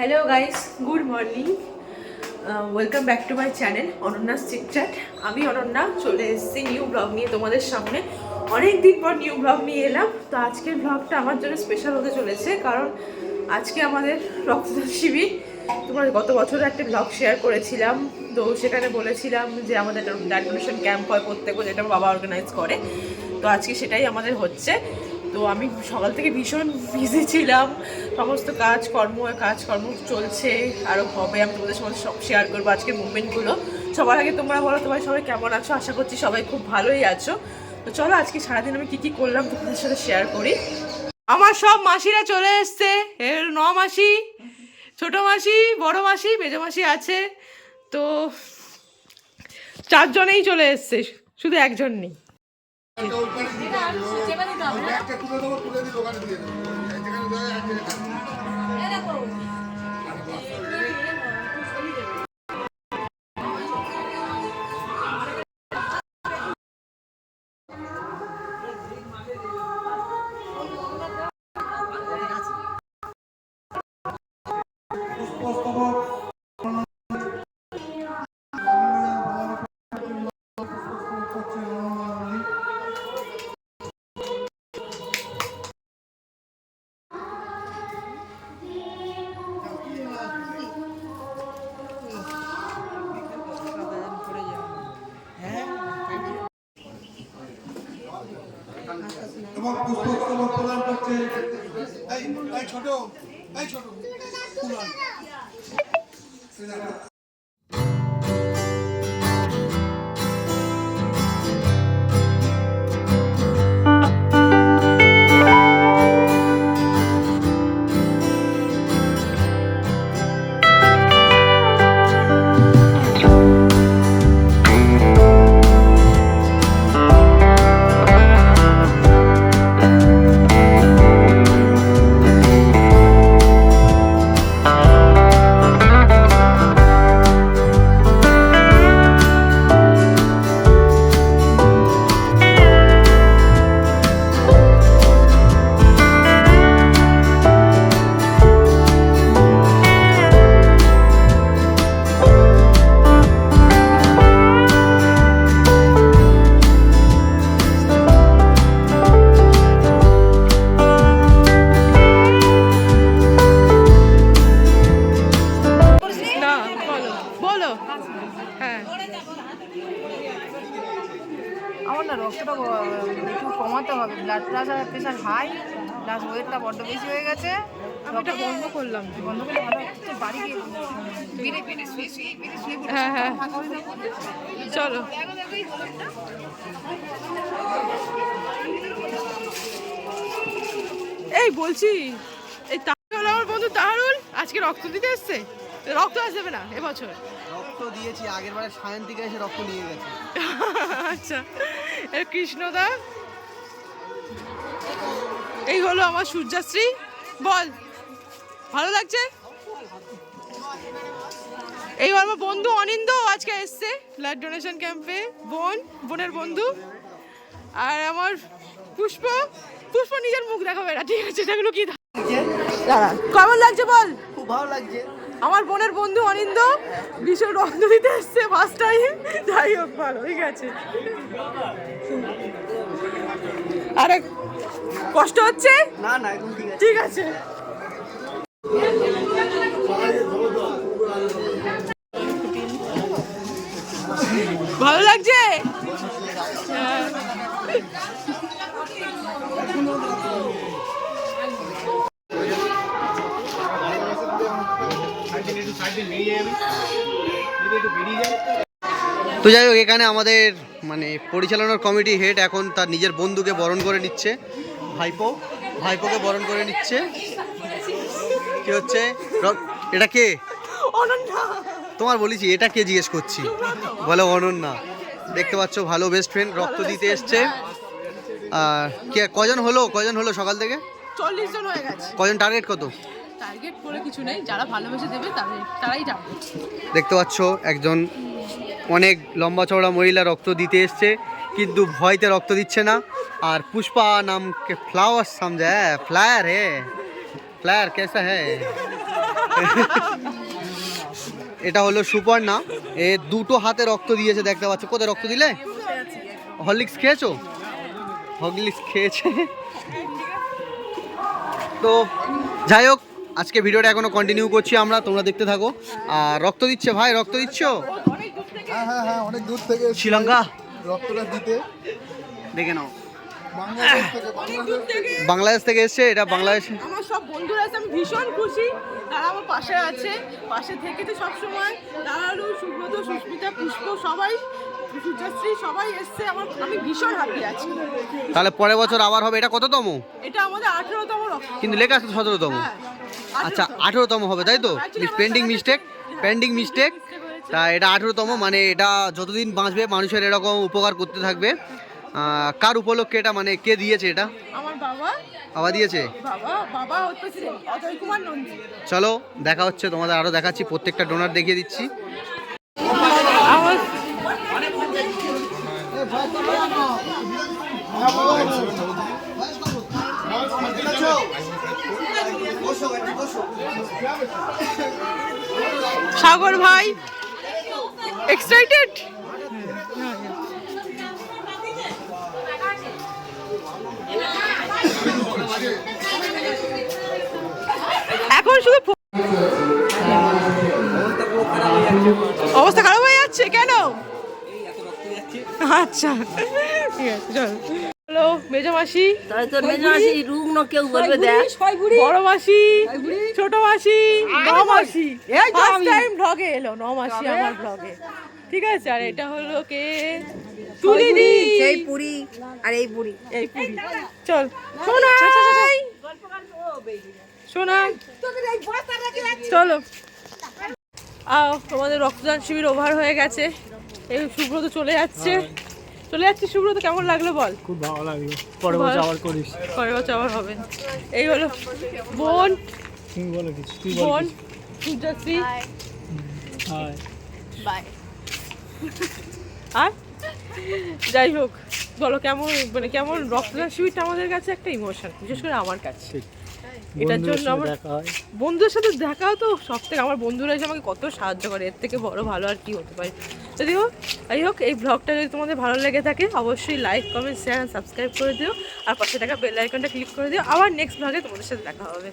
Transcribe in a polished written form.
Hello guys, good morning, welcome back to my channel অনন্যাস chit-chat. আমি অনন্যা চলে এসেছি new blog নিয়ে তোমাদের সামনে। অনেক দিন পর নিউ ব্লগ নিয়ে এলাম। তো আজকের ব্লগটা আমার জন্য স্পেশাল হতে চলেছে, কারণ আজকে আমাদের রক্তদান শিবির। তোমার গত বছরে একটা ব্লগ শেয়ার করেছিলাম, তো সেখানে বলেছিলাম যে আমাদের ব্লাড ডোনেশন ক্যাম্প হয় প্রত্যেক বছর, যেটা আমার বাবা অর্গানাইজ করে। তো আজকে সেটাই আমাদের হচ্ছে। তো আমি সকাল থেকে ভীষণ বিজি ছিলাম, সমস্ত কাজকর্ম চলছে, আরও হবে। আমি তোমাদের সঙ্গে সব শেয়ার করবো আজকের মুভমেন্টগুলো। সবার আগে তোমরা বলো, সবাই কেমন আছো? আশা করছি সবাই খুব ভালোই আছো। তো চলো আজকে সারাদিন আমি কী করলাম তোমাদের সাথে শেয়ার করি। আমার সব মাসিরা চলে এসছে, এর 9 মাসি, ছোটো মাসি, বড় মাসি, মেজো মাসি আছে। তো 4 জনেই চলে এসছে, শুধু একজন নেই। এবং পুষ্পস্তবক প্রদান করছে এই ছোট আমার না রক্তটা একটু কমাতে হবে, ব্লাড প্রেশার হাই, প্লাস ওয়েটটা বড্ড বেশি হয়ে গেছে। আমি এটা বন্ধ করলাম, বন্ধ করে ভালো হচ্ছে, বাড়ি গিয়ে বেড়ে বেড়ে শুয়ে হ্যাঁ হ্যাঁ চলো। এই বলছি, এই তাহলে আমার বন্ধু তাহারুল আজকে রক্ত দিতে এসছে। রক্ত আসবে না এবছর? রক্ত দিয়েছি, আগের বারে সায়ন থেকে এসে রক্ত নিয়ে গেছে। আচ্ছা, কৃষ্ণদা, এই হলো আমার সূর্যাশ্রী। বল, ভালো লাগছে? এই আমার বন্ধু অনিন্দ আজকে এসছে ব্লাড ডোনেশন ক্যাম্পে, বোনের বন্ধু। আর আমার পুষ্প নিজের মুখ দেখাবে না, ঠিক আছে? সেগুলো কি কেমন লাগছে বল? খুব ভালো লাগছে। আমার বোনের বন্ধু অনিন্দ ভীষণ রক্ত দিতে এসছে ফার্স্ট টাইম। যাই হোক, ভালো, ঠিক আছে। আরে কষ্ট হচ্ছে না না, একদম ঠিক আছে। ঠিক আছে। ভালো লাগছে? তো যাই হোক, এখানে আমাদের মানে পরিচালনার কমিটি হেড এখন তার নিজের বন্ধুকে বরণ করে নিচ্ছে। ভাইপোকে বরণ করে নিচ্ছে। কি হচ্ছে? এটা কে? অনন্যা। তোমার বলেছি এটা কে জিজ্ঞেস করছি, বলে অনন্যা। দেখতে পাচ্ছ, ভালো বেস্ট ফ্রেন্ড রক্ত দিতে এসছে। আর কজন হলো সকাল থেকে? 40 জন হয়ে গেছে। কজন? টার্গেট কত? টার্গেট করে কিছু নেই, যারা ভালোবেসে দেবে তারাই টার্গেট। দেখতে পাচ্ছ একজন অনেক লম্বা চওড়া মহিলা রক্ত দিতে এসছে, কিন্তু ভয়তে রক্ত দিচ্ছে না। আর पुष्पा नाम के फ्लावर समझा है, फ्लायर है, फ्लायर कैसा है? এটা হলো সুপর্ণা, এ দুটো হাতে রক্ত দিয়েছে দেখতে পাচ্ছ। কোথায় রক্ত দিলে? হরলিক্স খেয়েছো? হরলিক্স খেয়েছে। তো যাই হোক, আজকে ভিডিওটা এখনো কন্টিনিউ করছি আমরা, তোমরা দেখতে থাকো। আর রক্ত দিচ্ছে ভাই, রক্ত দিচ্ছ? হ্যাঁ হ্যাঁ হ্যাঁ, অনেক দূর থেকে শ্রীলঙ্কা রক্তটা দিতে। দেখে নাও, বাংলাদেশ বাংলাদেশ থেকে এসছে। এটা বাংলাদেশ। আমার সব বন্ধুরা আছে, আমি ভীষণ খুশি তারা আমার পাশে আছে, পাশে থেকে তো সবসময়। তারা হলো সুব্রত, সুস্মিতা, পুষ্প, সবাই, সূর্যশ্রী, সবাই এসছে। আমি ভীষণ হ্যাপি আছি। তাহলে পরের বছর আবার হবে। এটা কততম? এটা আমাদের 18তম রক্ত। কিন্তু লেখা আছে 17তম। আচ্ছা 18তম হবে তাই তো? Pending mistake, pending mistake. তা এটা 18তম, মানে এটা যতদিন বাঁচবে মানুষের এরকম উপকার করতে থাকবে। কার উপলক্ষে এটা, মানে কে দিয়েছে এটা? আমার বাবা। বাবা দিয়েছে? বাবা হচ্ছে অজয় কুমার নন্দী। চলো দেখা হচ্ছে, তোমাদের আরো দেখাচ্ছি, প্রত্যেকটা ডোনার দেখিয়ে দিচ্ছি। সাগর ভাই এক্সাইটেড? এখন শুধু অবস্থা খারাপ হয়ে যাচ্ছে কেন? আচ্ছা ঠিক আছে, চল। হ্যালো মেজো মাসি, কেউ বলবে দেখ, বড় মাসি, ছোট মাসি, নমাসি ফার্স্ট টাইম ব্লগে এলো। নমাসি আমার ব্লগে, ঠিক আছে। আর এটা হলো কে? তুলিদি, এই পুরি আর এই পুরি। এই পুরি। চল শোনাই, শোনাই, চলো। তোমাদের রক্তদান শিবির ওভার হয়ে গেছে। এই সুব্রত চলে যাচ্ছে, চলে যাচ্ছে। সুব্রত কেমন লাগলো বল? খুব ভালো লাগলো, পরের বছর আবার করিস। পরের বছর আবার হবে। এই হলো বোন, তুমি বলো কিছু, তুই বল বোন কিছু। সূর্যশ্রী। হাই। বাই। আর যাই হোক, বলো কেমন, মানে কেমন রক্তদান শিবিরটা আমাদের কাছে একটা ইমোশন, বিশেষ করে আমার কাছে। ঠিক। এটার বন্ধুদের জন্য সঙ্গে আমার দেখা হয়। বন্ধুদের সাথে দেখাও তো সব থেকে, আমার বন্ধুরা এসে আমাকে কত সাহায্য করে, এর থেকে বড় ভালো আর কি হতে পারে। যদি হোক, যাই হোক, এই ব্লগটা যদি তোমাদের ভালো লেগে থাকে অবশ্যই like, comment, share and subscribe করে দিও। আর পাশে থাকা বেল আইকনটা ক্লিক করে দিও। আবার নেক্সট ব্লগে তোমাদের সাথে দেখা হবে।